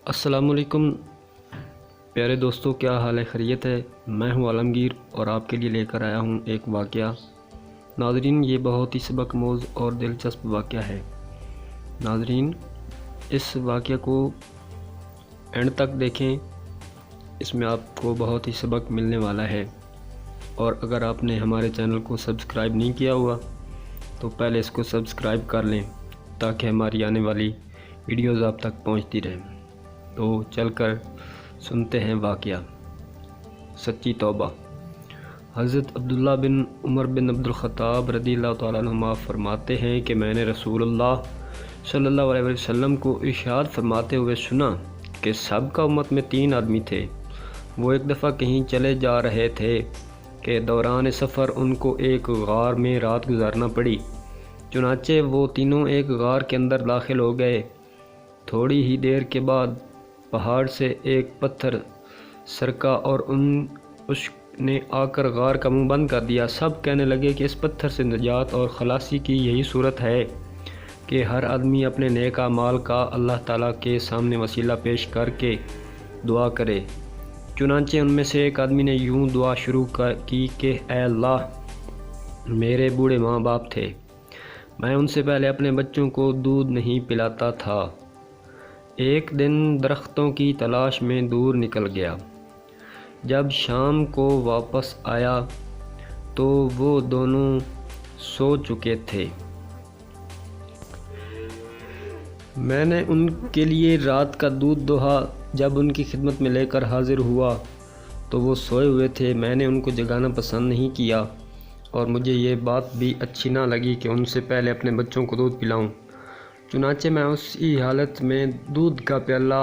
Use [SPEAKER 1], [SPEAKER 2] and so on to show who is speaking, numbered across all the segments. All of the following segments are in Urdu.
[SPEAKER 1] السلام علیکم پیارے دوستو، کیا حال ہے؟ خیریت ہے؟ میں ہوں عالمگیر اور آپ کے لیے لے کر آیا ہوں ایک واقعہ۔ ناظرین، یہ بہت ہی سبق آموز اور دلچسپ واقعہ ہے۔ ناظرین، اس واقعہ کو اینڈ تک دیکھیں، اس میں آپ کو بہت ہی سبق ملنے والا ہے۔ اور اگر آپ نے ہمارے چینل کو سبسکرائب نہیں کیا ہوا تو پہلے اس کو سبسکرائب کر لیں تاکہ ہماری آنے والی ویڈیوز آپ تک پہنچتی رہیں۔ تو چل کر سنتے ہیں واقعہ۔ سچی توبہ۔ حضرت عبداللہ بن عمر بن عبد الخطاب رضی اللہ تعالیٰ عنہما فرماتے ہیں کہ میں نے رسول اللہ صلی اللہ علیہ وسلم کو ارشاد فرماتے ہوئے سنا کہ سابقہ امت میں 3 آدمی تھے۔ وہ ایک دفعہ کہیں چلے جا رہے تھے کہ دوران سفر ان کو ایک غار میں رات گزارنا پڑی۔ چنانچہ وہ تینوں ایک غار کے اندر داخل ہو گئے۔ تھوڑی ہی دیر کے بعد پہاڑ سے ایک پتھر سرکا اور اس نے آ کر غار کا منہ بند کر دیا۔ سب کہنے لگے کہ اس پتھر سے نجات اور خلاصی کی یہی صورت ہے کہ ہر آدمی اپنے نیک اعمال کا اللہ تعالیٰ کے سامنے وسیلہ پیش کر کے دعا کرے۔ چنانچہ ان میں سے ایک آدمی نے یوں دعا شروع کی کہ اے اللہ، میرے بوڑھے ماں باپ تھے، میں ان سے پہلے اپنے بچوں کو دودھ نہیں پلاتا تھا۔ ایک دن درختوں کی تلاش میں دور نکل گیا۔ جب شام کو واپس آیا تو وہ دونوں سو چکے تھے۔ میں نے ان کے لیے رات کا دودھ دوہا۔ جب ان کی خدمت میں لے کر حاضر ہوا تو وہ سوئے ہوئے تھے۔ میں نے ان کو جگانا پسند نہیں کیا اور مجھے یہ بات بھی اچھی نہ لگی کہ ان سے پہلے اپنے بچوں کو دودھ پلاؤں۔ چنانچہ میں اسی حالت میں دودھ کا پیالہ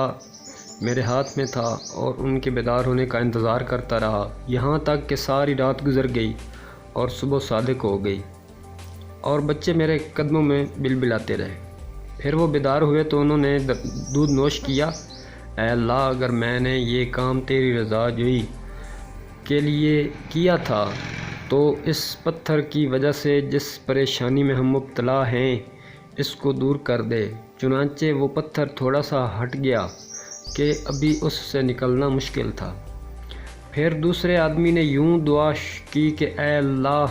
[SPEAKER 1] میرے ہاتھ میں تھا اور ان کے بیدار ہونے کا انتظار کرتا رہا، یہاں تک کہ ساری رات گزر گئی اور صبح صادق ہو گئی اور بچے میرے قدموں میں بلبلاتے رہے۔ پھر وہ بیدار ہوئے تو انہوں نے دودھ نوش کیا۔ اے اللہ، اگر میں نے یہ کام تیری رضا جوئی کے لیے کیا تھا تو اس پتھر کی وجہ سے جس پریشانی میں ہم مبتلا ہیں اس کو دور کر دے۔ چنانچہ وہ پتھر تھوڑا سا ہٹ گیا کہ ابھی اس سے نکلنا مشکل تھا۔ پھر دوسرے آدمی نے یوں دعا کی کہ اے اللہ،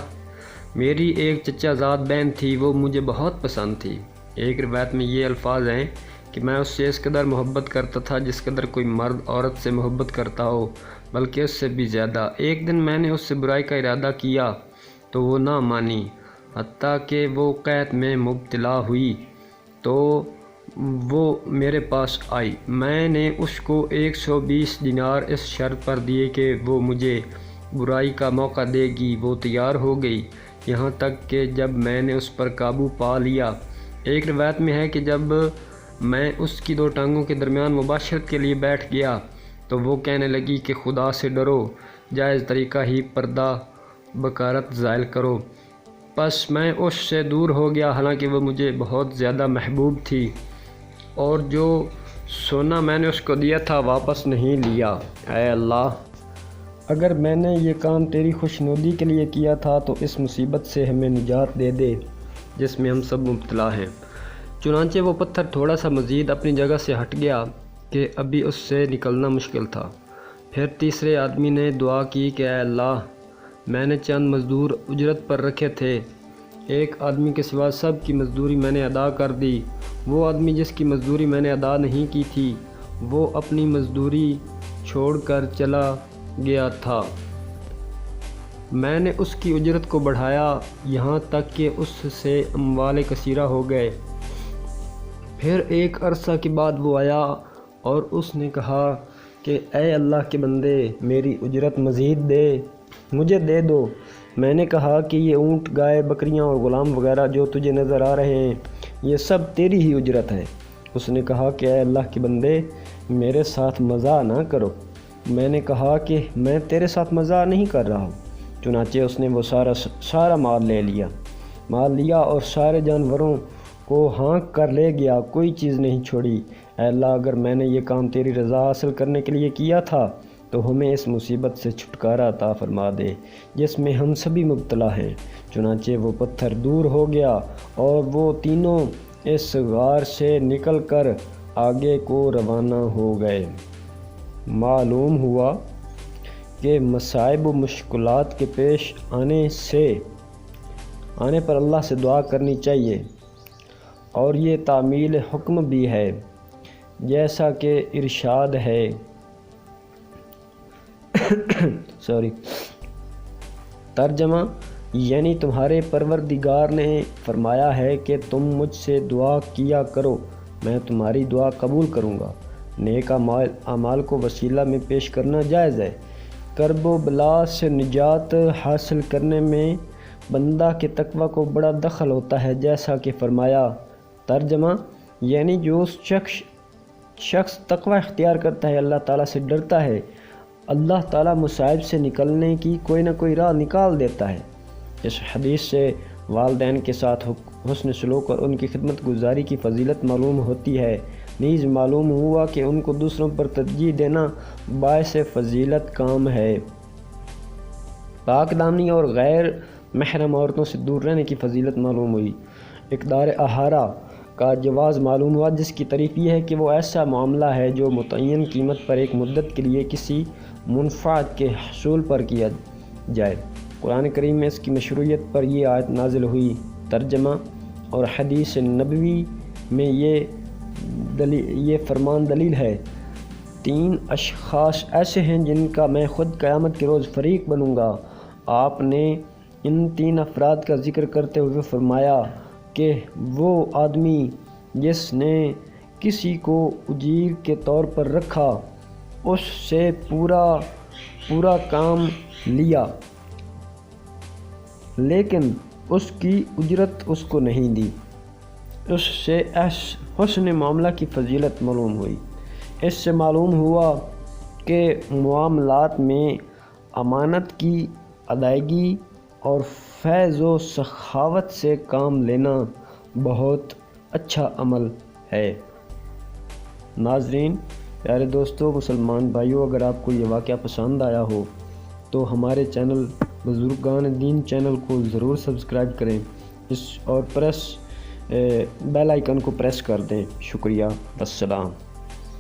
[SPEAKER 1] میری ایک چچا زاد بہن تھی، وہ مجھے بہت پسند تھی۔ ایک روایت میں یہ الفاظ ہیں کہ میں اس سے اس قدر محبت کرتا تھا جس قدر کوئی مرد عورت سے محبت کرتا ہو، بلکہ اس سے بھی زیادہ۔ ایک دن میں نے اس سے برائی کا ارادہ کیا تو وہ نہ مانی، حتیٰ کہ وہ قحط میں مبتلا ہوئی تو وہ میرے پاس آئی۔ میں نے اس کو 120 دینار اس شرط پر دیے کہ وہ مجھے برائی کا موقع دے گی۔ وہ تیار ہو گئی، یہاں تک کہ جب میں نے اس پر قابو پا لیا۔ ایک روایت میں ہے کہ جب میں اس کی 2 ٹانگوں کے درمیان مباشرت کے لیے بیٹھ گیا تو وہ کہنے لگی کہ خدا سے ڈرو، جائز طریقہ ہی پردہ بکارت زائل کرو۔ پس میں اس سے دور ہو گیا، حالانکہ وہ مجھے بہت زیادہ محبوب تھی، اور جو سونا میں نے اس کو دیا تھا واپس نہیں لیا۔ اے اللہ، اگر میں نے یہ کام تیری خوشنودی کے لیے کیا تھا تو اس مصیبت سے ہمیں نجات دے دے جس میں ہم سب مبتلا ہیں۔ چنانچہ وہ پتھر تھوڑا سا مزید اپنی جگہ سے ہٹ گیا کہ ابھی اس سے نکلنا مشکل تھا۔ پھر تیسرے آدمی نے دعا کی کہ اے اللہ، میں نے چند مزدور اجرت پر رکھے تھے، ایک آدمی کے سوا سب کی مزدوری میں نے ادا کر دی۔ وہ آدمی جس کی مزدوری میں نے ادا نہیں کی تھی وہ اپنی مزدوری چھوڑ کر چلا گیا تھا۔ میں نے اس کی اجرت کو بڑھایا یہاں تک کہ اس سے اموال کثیرہ ہو گئے۔ پھر ایک عرصہ کے بعد وہ آیا اور اس نے کہا کہ اے اللہ کے بندے، میری اجرت مزید دے، مجھے دے دو۔ میں نے کہا کہ یہ اونٹ، گائے، بکریاں اور غلام وغیرہ جو تجھے نظر آ رہے ہیں یہ سب تیری ہی اجرت ہے۔ اس نے کہا کہ اے اللہ کے بندے، میرے ساتھ مزاح نہ کرو۔ میں نے کہا کہ میں تیرے ساتھ مزاح نہیں کر رہا ہوں۔ چنانچہ اس نے وہ سارا مال لیا اور سارے جانوروں کو ہانک کر لے گیا، کوئی چیز نہیں چھوڑی۔ اے اللہ، اگر میں نے یہ کام تیری رضا حاصل کرنے کے لیے کیا تھا تو ہمیں اس مصیبت سے چھٹکارا عطا فرما دے جس میں ہم سبھی مبتلا ہیں۔ چنانچہ وہ پتھر دور ہو گیا اور وہ تینوں اس غار سے نکل کر آگے کو روانہ ہو گئے۔ معلوم ہوا کہ مصائب و مشکلات کے پیش آنے پر اللہ سے دعا کرنی چاہیے، اور یہ تعمیل حکم بھی ہے، جیسا کہ ارشاد ہے ترجمہ یعنی تمہارے پروردگار نے فرمایا ہے کہ تم مجھ سے دعا کیا کرو، میں تمہاری دعا قبول کروں گا۔ نیک اعمال کو وسیلہ میں پیش کرنا جائز ہے۔ کرب و بلا سے نجات حاصل کرنے میں بندہ کے تقوی کو بڑا دخل ہوتا ہے، جیسا کہ فرمایا۔ ترجمہ یعنی جو شخص تقوی اختیار کرتا ہے، اللہ تعالیٰ سے ڈرتا ہے، اللہ تعالیٰ مصائب سے نکلنے کی کوئی نہ کوئی راہ نکال دیتا ہے۔ اس حدیث سے والدین کے ساتھ حسن سلوک اور ان کی خدمت گزاری کی فضیلت معلوم ہوتی ہے۔ نیز معلوم ہوا کہ ان کو دوسروں پر ترجیح دینا باعث فضیلت کام ہے۔ پاک دامنی اور غیر محرم عورتوں سے دور رہنے کی فضیلت معلوم ہوئی۔ اقدار احارہ کا جواز معلوم ہوا، جس کی تعریف یہ ہے کہ وہ ایسا معاملہ ہے جو متعین قیمت پر ایک مدت کے لیے کسی منفعت کے حصول پر کیا جائے۔ قرآن کریم میں اس کی مشروعیت پر یہ آیت نازل ہوئی۔ ترجمہ اور حدیث نبوی میں یہ فرمان دلیل ہے۔ 3 اشخاص ایسے ہیں جن کا میں خود قیامت کے روز فریق بنوں گا۔ آپ نے ان 3 افراد کا ذکر کرتے ہوئے فرمایا کہ وہ آدمی جس نے کسی کو اجیر کے طور پر رکھا، اس سے پورا کام لیا، لیکن اس کی اجرت اس کو نہیں دی۔ اس سے حسن معاملہ کی فضیلت معلوم ہوئی۔ اس سے معلوم ہوا کہ معاملات میں امانت کی ادائیگی اور فیض و سخاوت سے کام لینا بہت اچھا عمل ہے۔ ناظرین، پیارے دوستو، مسلمان بھائیوں، اگر آپ کو یہ واقعہ پسند آیا ہو تو ہمارے چینل بزرگان دین چینل کو ضرور سبسکرائب کریں اور بیل آئیکن کو پریس کر دیں۔ شکریہ، والسلام۔